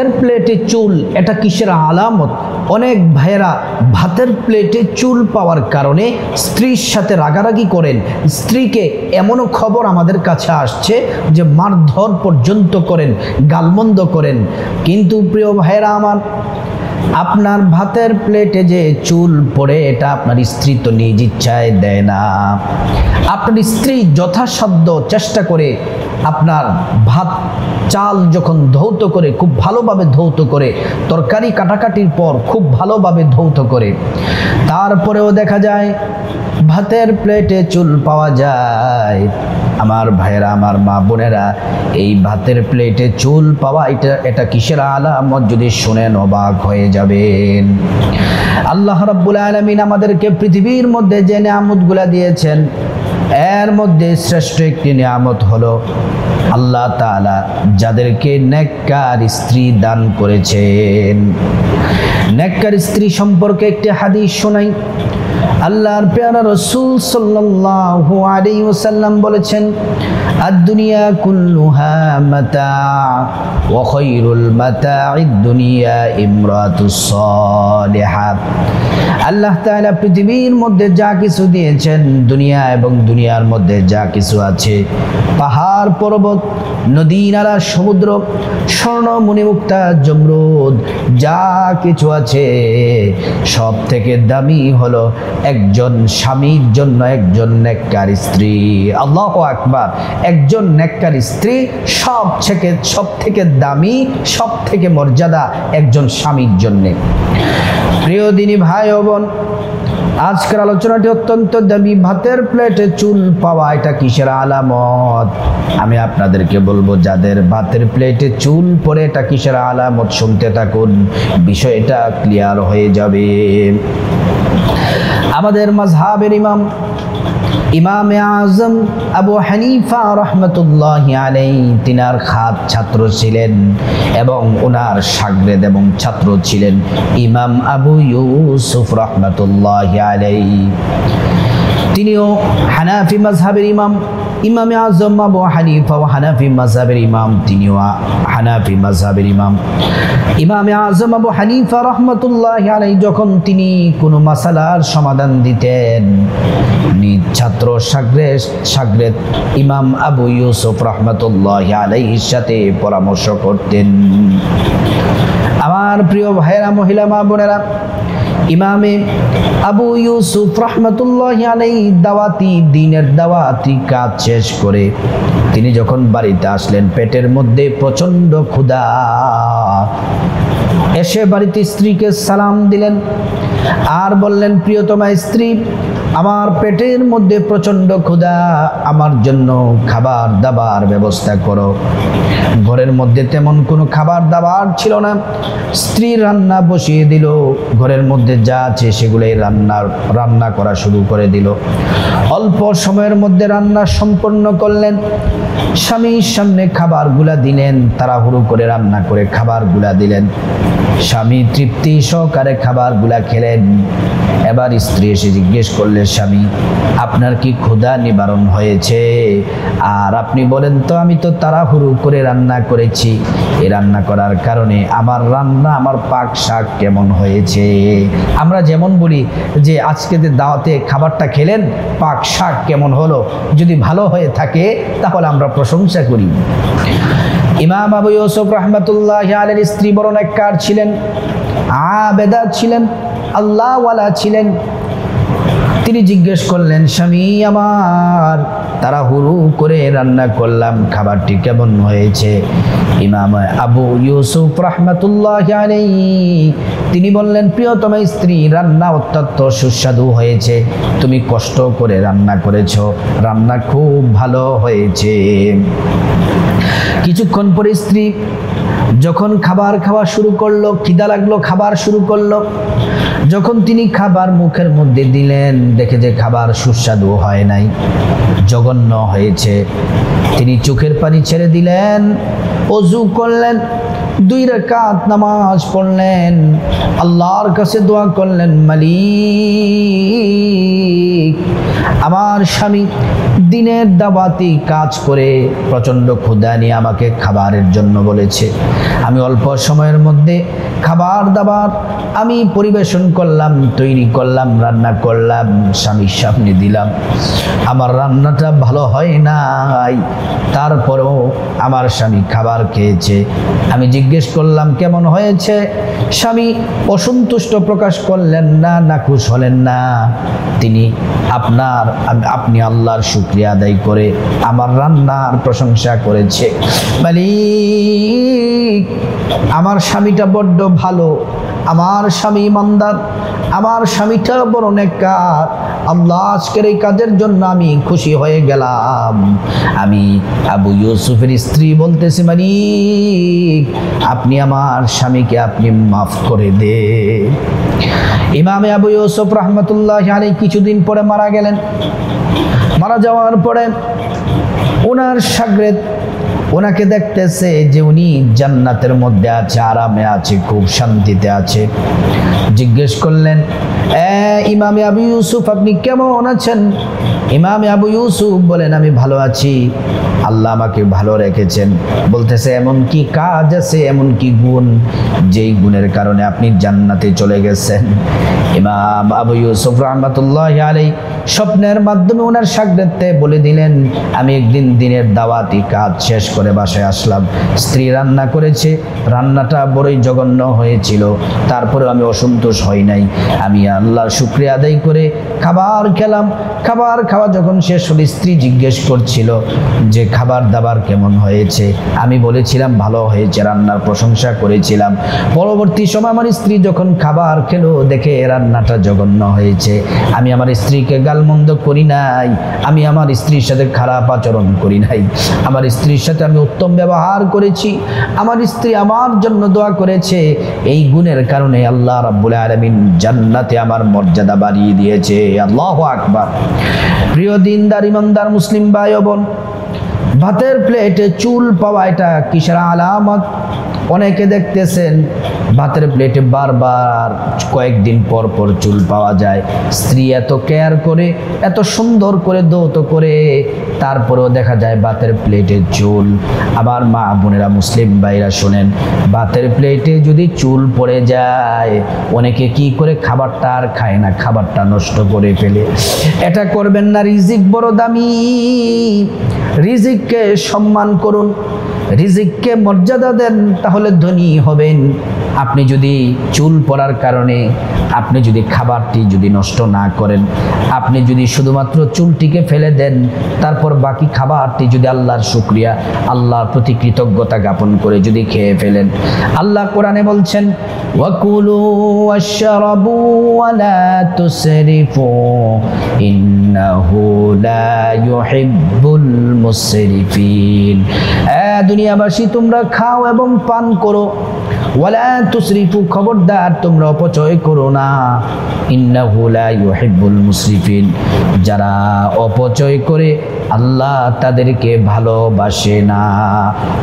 ভাতের প্লেটে চুল, এটা কিসের আলামত? অনেক ভাইয়েরা ভাতের প্লেটে চুল পাওয়ার কারণে স্ত্রীর সাথে রাগারাগি করেন। স্ত্রীকে এমনও খবর আমাদের কাছে আসছে যে মারধর পর্যন্ত করেন, গালমন্দ করেন। কিন্তু প্রিয় ভাইয়েরা আমার, আপনার ভাতের প্লেটে যে চুল পড়ে, এটা আপনার স্ত্রী তো নিজ ইচ্ছায় দেয় না। আপনার স্ত্রী যথাসাধ্য চেষ্টা করে আপনার ভাত চাল যখন ধৌত করে, খুব ভালোভাবে ধৌত করে, তরকারি কাটাকাটির পর খুব ভালোভাবে ধৌত করে, তারপরেও দেখা যায় ভাতের প্লেটে চুল পাওয়া যায়। আমার ভাইয়েরা, আমার মা বোনেরা, এই ভাতের প্লেটে চুল পাওয়া এটা কিসের আলামত? যদি শুনেন অবাক হয়ে যাবেন। আল্লাহ রাব্বুল আলামিন আমাদেরকে পৃথিবীর মধ্যে যে নিয়ামতগুলা দিয়েছেন, এর মধ্যে শ্রেষ্ঠ একটি নিয়ামত হলো আল্লাহ তাআলা যাদেরকে নেককার স্ত্রী দান করেছেন। নেককার স্ত্রী সম্পর্কে একটি হাদিস শোনাই। আল্লাহর প্যারা রাসূল সাল্লাল্লাহু আলাইহি ওয়াসাল্লাম বলেছেন, আদ-দুনিয়া কুল্লুহা মাতা ওয়া খায়রুল মাতা'id দুনিয়া ইমরাতুস সালিহা। আল্লাহ তাআলা পৃথিবীর মধ্যে যা কিছু দিয়েছেন, দুনিয়া এবং দুনিয়ার মধ্যে যা কিছু আছে, পাহাড় পর্বত, নদী নালা, সমুদ্র, স্বর্ণ মণিমুক্তা জমরুদ, যা কিছু আছে, সব থেকে দামি হলো একজন স্বামীর জন্য একজন নেককার স্ত্রী। আল্লাহু আকবার! একজন নেককার স্ত্রী সব থেকে দামি, সব থেকে মর্যাদা একজন স্বামীর জন্য। প্রিয় দিনী ভাই ও বোন, আজকের আলোচনাটি অত্যন্ত দামি। ভাতের প্লেটে চুল পাওয়া এটা কিসের আলামত? আমি আপনাদেরকে বলবো, যাদের ভাতের প্লেটে চুল পড়ে এটা কিসের আলামত, শুনতে থাকুন, বিষয়টা ক্লিয়ার হয়ে যাবে। আমাদের মাযহাবের ইমামে আজম আবু হানিফা রাহমাতুল্লাহি আলাইহি, তিনার খাত ছাত্র ছিলেন এবং ওনার শাগরেদ এবং ছাত্র ছিলেন ইমাম আবু ইউসুফ রাহমাতুল্লাহি আলাইহি। তিনিও হানাফি মাযহাবের ইমাম। ইমামে আজম আবু হানিফা ও হানাফি মাযহাবের ইমাম, তিনিও হানাফি মাযহাবের ইমাম। ইমামে আজম আবু হানিফা রাহমাতুল্লাহি আলাইহি যখন তিনি কোনো মাসালার সমাধান দিতেন, নিজ ছাত্র শাগরেদ ইমাম আবু ইউসুফ রাহমাতুল্লাহি আলাইহির সাথে পরামর্শ করতেন। আমার প্রিয় ভাইয়েরা, মহিলা মা বোনেরা, ইমামে আবু ইউসুফ রাহমাতুল্লাহি আলাইহি দ্বীনের দাওয়াতি কাজ শেষ করে তিনি যখন বাড়িতে আসলেন, পেটের মধ্যে প্রচন্ড ক্ষুধা। এসে বাড়িতে স্ত্রীকে সালাম দিলেন আর বললেন, প্রিয়তমা স্ত্রী, আমার পেটের মধ্যে প্রচন্ড ক্ষুধা, আমার জন্য খাবার দাবার ব্যবস্থা করো। ঘরের মধ্যে তেমন কোনো খাবার দাবার ছিল না। স্ত্রী রান্না বসিয়ে দিল, ঘরের মধ্যে যা আছে সেগুলোই রান্না করা শুরু করে দিল। অল্প সময়ের মধ্যে রান্না সম্পন্ন করলেন। স্বামীর সামনে খাবারগুলা দিলেন, তাড়াহুড়ো করে রান্না করে খাবারগুলা দিলেন। স্বামী তৃপ্তি সহকারে খাবারগুলা খেলেন। এবার স্ত্রী এসে জিজ্ঞেস করলেন, স্বামী, আপনার কি ক্ষুধা নিবারণ হয়েছে? আর আপনি বলেন তো, আমি তো তাড়াহুড়ো করে রান্না করেছি, এই রান্না করার কারণে আমার পাক শাক কেমন হয়েছে? আমরা যেমন বলি যে আজকে যে দাওয়াতে খাবারটা খেলেন, পাক শাক কেমন হলো? যদি ভালো হয়ে থাকে তাহলে আমরা প্রশংসা করি। ইমাম আবু ইউসুফ রাহমাতুল্লাহি আলাইহির স্ত্রী বড় নেককার ছিলেন, আবেদা ছিলেন, আল্লাহওয়ালা ছিলেন। তিনি জিজ্ঞেস করলেন, স্বামী আমার, তাড়াহুড়ো করে রান্না করলাম, খাবারটি কেমন হয়েছে? ইমাম আবু ইউসুফ রাহমাতুল্লাহি আলাইহি তিনি বললেন, প্রিয়তমা স্ত্রী, রান্না অত্যন্ত সুস্বাদু হয়েছে, তুমি কষ্ট করে রান্না করেছো, রান্না খুব ভালো হয়েছে। কিছুক্ষণ পরে স্ত্রী যখন খাবার খাওয়া শুরু করলো, খিদা লাগলো, খাবার শুরু করলো। যখন তিনি খাবার মুখের মধ্যে দিলেন, দেখে যে খাবার সুস্বাদু হয় নাই, জঘন্য হয়েছে। তিনি চোখের পানি ছেড়ে দিলেন, ওযু করলেন, 2 রাকাত নামাজ পড়লেন, আল্লাহর কাছে দোয়া করলেন, মালিক, আমার স্বামী দিনের দাওয়াতি কাজ করে প্রচণ্ড ক্ষুধা নিয়ে আমাকে খাবারের জন্য বলেছে। আমি অল্প সময়ের মধ্যে খাবার দাবার আমি পরিবেশন করলাম, তৈরি করলাম, রান্না করলাম, স্বামীর সামনে দিলাম। আমার রান্নাটা ভালো হয় নাই, তারপরেও আমার স্বামী খাবার খেয়েছে। আমি জিজ্ঞেস করলাম কেমন হয়েছে, স্বামী অসন্তুষ্ট প্রকাশ করলেন না, নাখুশ হলেন না। তিনি আপনি আল্লাহর শুকরিয়া আদায় করে আমার রান্নার প্রশংসা করেছে। মালিক, আমার স্বামীটা বড্ড ভালো, আমার স্বামী ইমানদার, আমার স্বামীটা বড় নেককার। আল্লাহ আজকের এই কাজের জন্য আমি খুশি হয়ে গেলাম। আমি আবু ইউসুফের স্ত্রী বলতেছি, মালিক আপনি আমার স্বামীকে আপনি মাফ করে দে। ইমামে আবু ইউসুফ রহমতুল্লাহ আলাইহি কিছুদিন পরে মারা গেলেন। মারা যাওয়ার পরে ওনার শাগরেদ ওনাকে দেখতেছে যে উনি জান্নাতের মধ্যে আছে, আরামে আছে, খুব শান্তিতে আছে। জিজ্ঞেস করলেন, ইমামে আবু ইউসুফ আপনি কেমন আছেন? ইমামে আবু ইউসুফ বলেন, আমি ভালো আছি, আল্লাহ আমাকে ভালো রেখেছেন। বলতেছে এমন কি কাজ আছে, এমন কি গুণ যেই গুণের কারণে আপনি জান্নাতে চলে গেছেন? ইমাম আবু ইউসুফ রাহমাতুল্লাহি আলাইহি স্বপ্নের মাধ্যমে ওনার শাগরেদকে বলে দিলেন, আমি একদিন দিনের দাওয়াতি কাজ শেষ করে বাসায় আসলাম, স্ত্রী রান্না করেছে, রান্নাটা বড়ই জঘন্য হয়েছিল, তারপরে আমি অসন্তোষ হই নাই। আমি আল্লাহর শুকরিয়া আদায় করে খাবার খেলাম। খাবার খাওয়া যখন শেষ হলো, স্ত্রী জিজ্ঞেস করছিল যে খাবার দাবার কেমন হয়েছে? আমি বলেছিলাম ভালো হয়েছে, রান্নার প্রশংসা করেছিলাম। পরবর্তী সময় আমার স্ত্রী যখন খাবার খেলো, দেখে রান্নাটা জঘন্য হয়েছে। আমি আমার স্ত্রীকে গালমন্দ করি নাই, আমি আমার স্ত্রীর সাথে খারাপ আচরণ করি নাই, আমার স্ত্রীর সাথে আমি উত্তম ব্যবহার করেছি। আমার স্ত্রী আমার জন্য দোয়া করেছে। এই গুণের কারণে আল্লাহ রাব্বুল আলামিন জান্নাতে আমার মর্যাদা বাড়িয়ে দিয়েছে। আল্লাহু আকবার। প্রিয় দিনদার ইমানদার মুসলিম ভাই ও বোন, ভাতের প্লেটে চুল পাওয়া এটা কিসের আলামত? অনেকে দেখতেছেন ভাতের প্লেটে বারবার কয়েকদিন পর পর চুল পাওয়া যায়। স্ত্রী এত কেয়ার করে, এত সুন্দর করে ধৌত করে, তারপরেও দেখা যায় ভাতের প্লেটে চুল। আমার মা বোনেরা, মুসলিম ভাইরা শোনেন, ভাতের প্লেটে যদি চুল পড়ে যায়, অনেকে কি করে খাবারটা আর খায় না, খাবারটা নষ্ট করে ফেলে। এটা করবেন না। রিজিক বড় দামি, রিজিককে সম্মান করুন, রিজিককে মর্যাদা দেন, তাহলে ধনী হবেন। আপনি যদি চুল পড়ার কারণে আপনি যদি খাবারটি যদি নষ্ট না করেন, আপনি যদি শুধুমাত্র চুলটিকে ফেলে দেন, তারপর বাকি খাবারটি যদি আল্লাহর শুকরিয়া, আল্লাহর প্রতি কৃতজ্ঞতা জ্ঞাপন করে যদি খেয়ে ফেলেন, আল্লাহ কোরআনে বলছেন, ওয়াকুলু ওয়াশরাবু ওয়ালা তুসরিফু ইন্নাহু লা ইউহিব্বুল মুসরিফিন। দুনিয়াবাসী তোমরা খাও এবং পান করো, ওয়ালা তুসরিফু, খবরদার তোমরা অপচয় করো না, ইন্নাহু লা ইউহিব্বুল মুসরিফিন, যারা অপচয় করে আল্লাহ তাদেরকে ভালোবাসে না।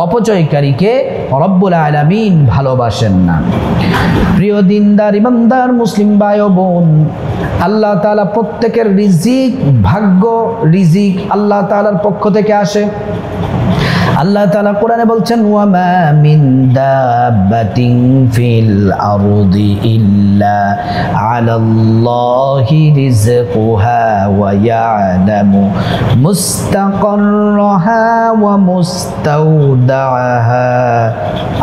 অপচয়কারীকে রব্বুল আলামিন ভালোবাসেন না। প্রিয় দিনদার ইমানদার মুসলিম ভাই ও বোন, আল্লাহ তাআলা প্রত্যেকের রিজিক, ভাগ্য, রিজিক আল্লাহ তাআলার পক্ষ থেকে আসে। আল্লাহ তাআলা কোরআনে বলছেন, ওয়ামা মিন দাব্বাতিন ফিল আরদি ইল্লা আলাল্লাহি রিজকুহা ওয়া ইয়ালামু মুস্তাকাররাহা ওয়া মুস্তাওদাআহা।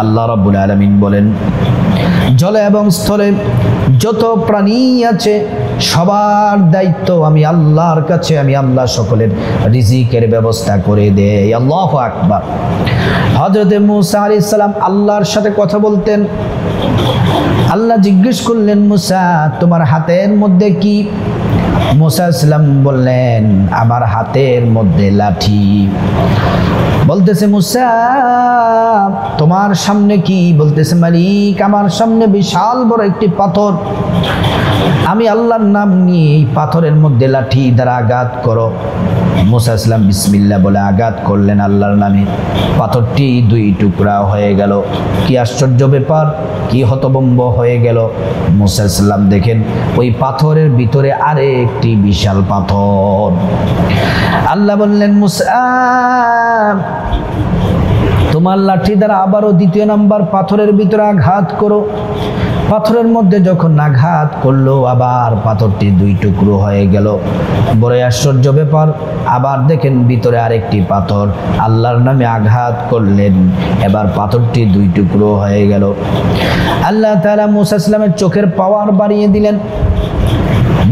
আল্লাহ রাব্বুল আলামিন বলেন, জলে এবং স্থলে যত প্রাণী আছে সবার দায়িত্ব আমি আল্লাহর কাছে, আমি আল্লাহ সকলের রিজিকের ব্যবস্থা করে দেই। আল্লাহু আকবার। হযরত মূসা আলাইহিস সালাম আল্লাহর সাথে কথা বলতেন। আল্লাহ জিজ্ঞেস করলেন, মূসা তোমার হাতের মধ্যে কি? মূসা আলাইহিস সালাম বললেন, আমার হাতের মধ্যে লাঠি। বলতেছে, মূসা তোমার সামনে কি? বলতেছে, মালিক আমার সামনে বিশাল বড় একটি পাথর। আমি আল্লাহর নাম নিয়ে এই পাথরের মধ্যে লাঠি দ্বারা আঘাত করো। মুসা ইসলাম বিসমিল্লাহ বলে আঘাত করলেন আল্লাহর নামে, পাথরটি দুই টুকরা হয়ে গেল। কি আশ্চর্য ব্যাপার, কি হতভম্ব হয়ে গেল। মুসা ইসলাম দেখেন ওই পাথরের ভিতরে আরেকটি বিশাল পাথর। আল্লাহ বললেন, মুসা তোমার লাঠি দ্বারা আবারও দ্বিতীয় নাম্বার পাথরের ভিতরে আঘাত করো। পাথরের মধ্যে যখন আঘাত করলো আবার পাথরটি দুই টুকরো হয়ে গেল। বড় আশ্চর্য ব্যাপার, আবার দেখেন ভিতরে আরেকটি পাথর। আল্লাহর নামে আঘাত করলেন, এবার পাথরটি দুই টুকরো হয়ে গেল। আল্লাহ তাআলা মুসা ইসলামের চোখের পাওয়ার বাড়িয়ে দিলেন।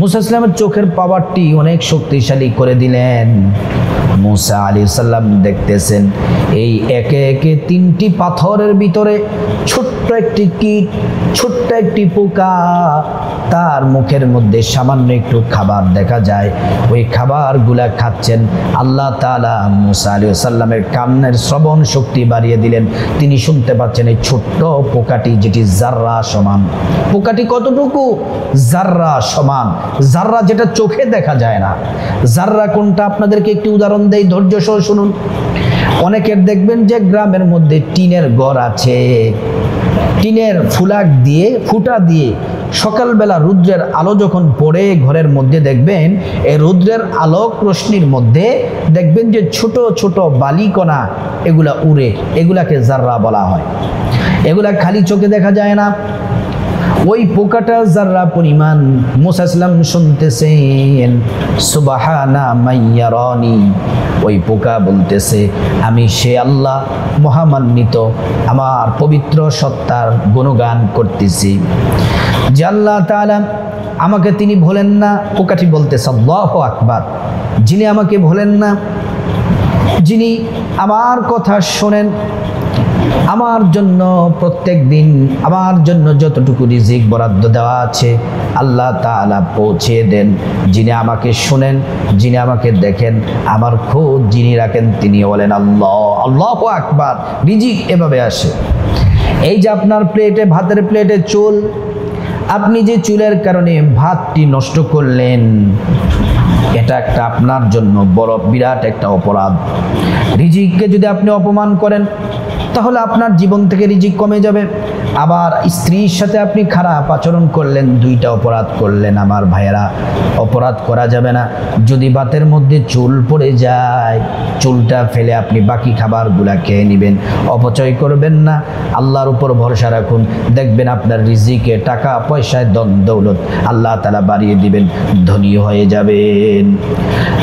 মুসা ইসলামের চোখের পাওয়ারটি অনেক শক্তিশালী করে দিলেন। মুসা আলাইহিস সালাম দেখতেছেন এই একে একে তিনটি পাথরের ভিতরে ছোট্ট একটি কীট, ছোট্ট একটি পোকা, তার মুখের মধ্যে সামান্য একটু খাবার দেখা যায়। ওই খাবারগুলা খাচ্ছেন। আল্লাহ তাআলা মুসা আলাইহিস সালামের কানের শ্রবণ শক্তি বাড়িয়ে দিলেন। তিনি শুনতে পাচ্ছেন এই ছোট্ট পোকাটি, যেটি জাররা সমান। পোকাটি কতটুকু? জাররা সমান। জাররা যেটা চোখে দেখা যায় না। জাররা কোনটা আপনাদেরকে একটি উদাহরণ দেই, ধৈর্য সহ শুনুন। অনেকের দেখবেন যে গ্রামের মধ্যে টিনের ঘর আছে, টিনের ফুটা দিয়ে সকালবেলা রৌদ্রের আলো যখন পড়ে ঘরের মধ্যে দেখবেন এই রৌদ্রের আলোক রশ্মির মধ্যে দেখবেন যে ছোট ছোট বালিকণা এগুলা উড়ে, এগুলাকে জাররা বলা হয়। এগুলা খালি চোখে দেখা যায় না। ওই পোকাটা জাররা পরিমাণ। মুসা ইসলাম শুনতেছেন সুবহানা মাইয়ারানি। ওই পোকা বলতেছে আমি সে আল্লাহ মহামান্বিত, আমার পবিত্র সত্তার গুণগান করতেছি যে আল্লাহ তাআলা আমাকে তিনি ভোলেন না। পোকাটি বলতেছে আল্লাহু আকবার, যিনি আমাকে ভোলেন না, যিনি আমার কথা শোনেন, আমার জন্য প্রত্যেক দিন আমার জন্য যতটুকু রিজিক বরাদ্দ দেওয়া আছে আল্লাহ তাআলা পৌঁছে দেন। যিনি আমাকে শুনেন, যিনি আমাকে দেখেন, আমার খোঁজ যিনি রাখেন, তিনি বলেন আল্লাহ। আল্লাহু আকবার। রিজিক এভাবে আসে। এই যে আপনার প্লেটে, ভাতের প্লেটে চুল, আপনি যে চুলের কারণে ভাতটি নষ্ট করলেন, এটা একটা আপনার জন্য বড় বিরাট একটা অপরাধ। রিজিককে যদি আপনি অপমান করেন তাহলে আপনার জীবন থেকে রিজিক কমে যাবে। আবার স্ত্রীর সাথে আপনি খারাপ আচরণ করলেন, দুইটা অপরাধ করলেন। আমার ভাইয়েরা, অপরাধ করা যাবে না। যদি ভাতের মধ্যে চুল পড়ে যায়, চুলটা ফেলে আপনি বাকি খাবারগুলা খেয়ে নেবেন, অপচয় করবেন না। আল্লাহর উপর ভরসা রাখুন, দেখবেন আপনার রিজিকে, টাকা পয়সায়, ধন দৌলত আল্লাহ তাআলা বাড়িয়ে দিবেন, ধনী হয়ে যাবেন।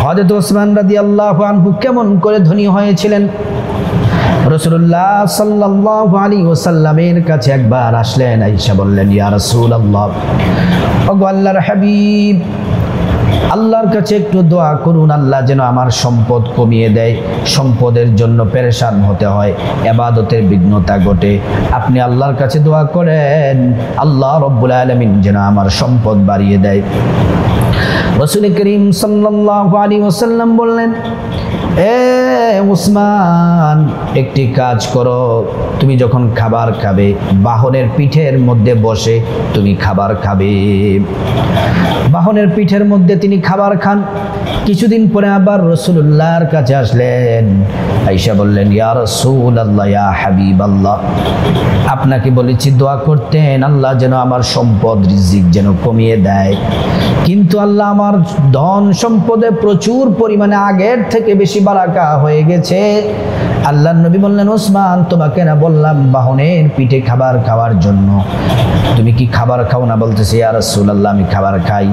হযরত ওসমান রাদিয়াল্লাহু আনহু কেমন করে ধনী হয়েছিলেন? রাসূলুল্লাহ সাল্লাল্লাহু আলাইহি ওয়াসাল্লামের কাছে একবার আসলেন, আয়েশা বললেন ইয়া রাসূলুল্লাহ, ওগো আল্লাহর হাবিব, আল্লাহর কাছে একটু দোয়া করুন, আল্লাহ যেন আমার সম্পদ কমিয়ে দেয়। সম্পদের জন্য পেরেশান হতে হয়, ইবাদতের বিঘ্নতা ঘটে। আপনি আল্লাহর কাছে দোয়া করেন আল্লাহ রাব্বুল আলামিন যেন আমার সম্পদ বাড়িয়ে দেয়। রাসূল করিম সাল্লাল্লাহু আলাইহি ওয়াসাল্লাম বললেন, এ উসমান, একটি কাজ করো, তুমি যখন খাবার খাবে বাহনের পিঠের মধ্যে বসে তুমি খাবার খাবে। বাহনের পিঠের মধ্যে তিনি খাবার খান। কিছুদিন পরে আবার রাসূলুল্লাহর কাছে আসলেন। আয়েশা বললেন ইয়া রাসূলুল্লাহ, ইয়া হাবিবাল্লাহ, আপনাকে বলেছি দোয়া করতেন আল্লাহ যেন আমার সম্পদ রিজিক যেন কমিয়ে দেয়, কিন্তু আল্লাহ আমার ধন সম্পদে প্রচুর পরিমাণে আগের থেকে বেশি বারাকা হয়ে গেছে। আল্লাহর নবী বললেন ওসমান, তোমাকে না বললাম বাহনের পিঠে খাবার খাওয়ার জন্য, তুমি কি খাবার খাও না? বলতেছে ইয়া রাসূলুল্লাহ, আমি খাবার খাই।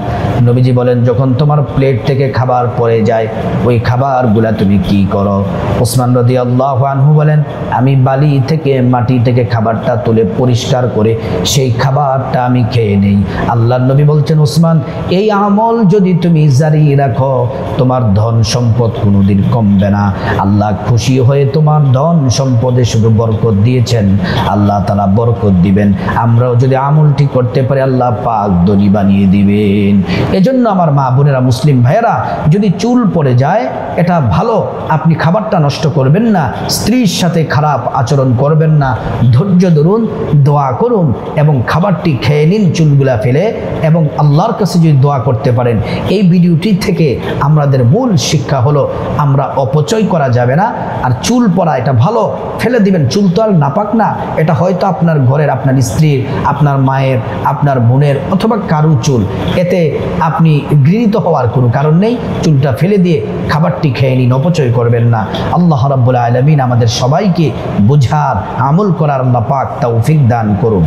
নবীজি বলেন যখন তোমার প্লেট থেকে খাবার পড়ে যায় ওই খাবারগুলা তুমি কি করো? ওসমান রাদিয়াল্লাহু আনহু বলেন আমি বালি থেকে, মাটি থেকে খাবারটা তুলে পরিষ্কার করে সেই খাবারটা আমি খেয়ে নেই। আল্লাহর নবী বলছেন ওসমান, এই আমল যদি তুমি জারি রাখো তোমার ধন সম্পদ কোনোদিন কমবে না, আল্লাহ খুশি হয়ে তোমার তোমার ধন সম্পদে শুধু বরকত দিয়েছেন, আল্লাহ তাআলা বরকত দিবেন। আমরাও যদি আমলটি করতে পারি আল্লাহ পাক ধনী বানিয়ে দিবেন। এজন্য আমার মা বোনেরা, মুসলিম ভাইয়েরা, যদি চুল পড়ে যায় এটা ভালো, আপনি খাবারটা নষ্ট করবেন না, স্ত্রীর সাথে খারাপ আচরণ করবেন না, ধৈর্য ধরুন, দোয়া করুন এবং খাবারটি খেয়ে নিন চুলগুলা ফেলে, এবং আল্লাহর কাছে যদি দোয়া করতে পারেন। এই ভিডিওটি থেকে আমাদের মূল শিক্ষা হলো আমরা অপচয় করা যাবে না। আর চুল পড়া এটা ভালো, ফেলে দিবেন। চুল তো আর নাপাক না, এটা হয়তো আপনার ঘরের, আপনার স্ত্রীর, আপনার মায়ের, আপনার বোনের অথবা কারু চুল, এতে আপনি ঘৃণিত হওয়ার কোনো কারণ নেই। চুলটা ফেলে দিয়ে খাবারটি খেয়ে নিন, অপচয় করবেন না। আল্লাহ রাব্বুল আলামিন আমাদের সবাইকে বুঝার, আমল করার আল্লাহ পাক তৌফিক দান করুন।